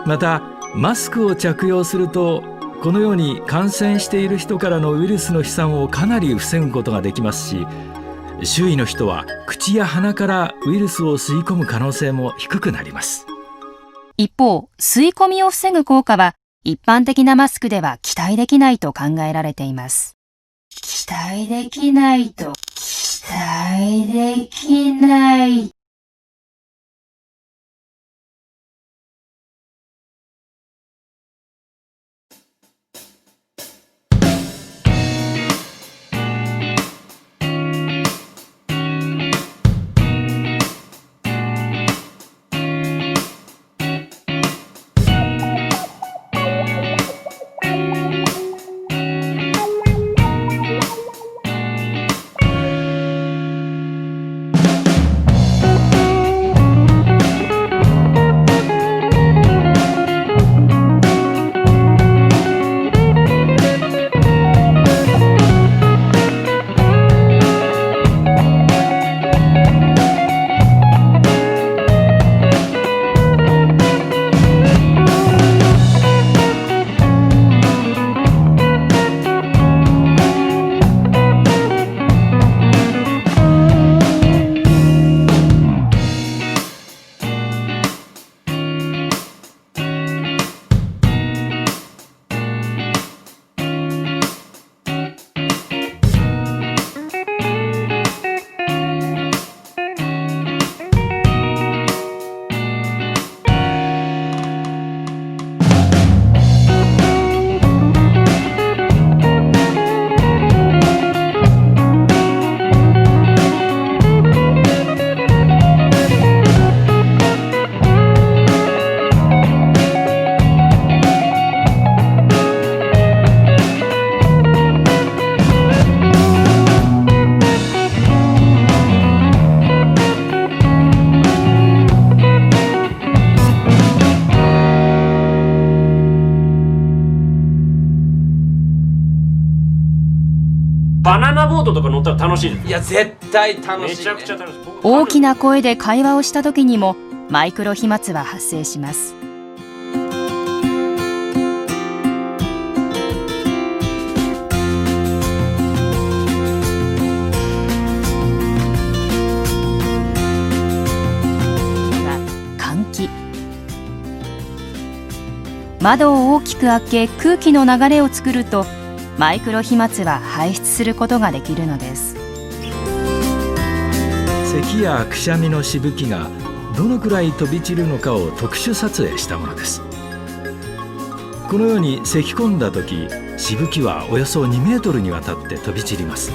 またマスクを着用するとこのように感染している人からのウイルスの飛散をかなり防ぐことができますし、周囲の人は口や鼻からウイルスを吸い込む可能性も低くなります。一方、吸い込みを防ぐ効果は一般的なマスクでは期待できないと考えられています。期待できないと期待できない。バナナボートとか乗ったら楽しいです。いや絶対楽しい、ね、めちゃくちゃ楽しい。大きな声で会話をした時にもマイクロ飛沫は発生します。換気。窓を大きく開け空気の流れを作るとマイクロ飛沫は排出することができるのです。咳やくしゃみのしぶきがどのくらい飛び散るのかを特殊撮影したものです。このように咳き込んだ時、しぶきはおよそ2メートルにわたって飛び散ります。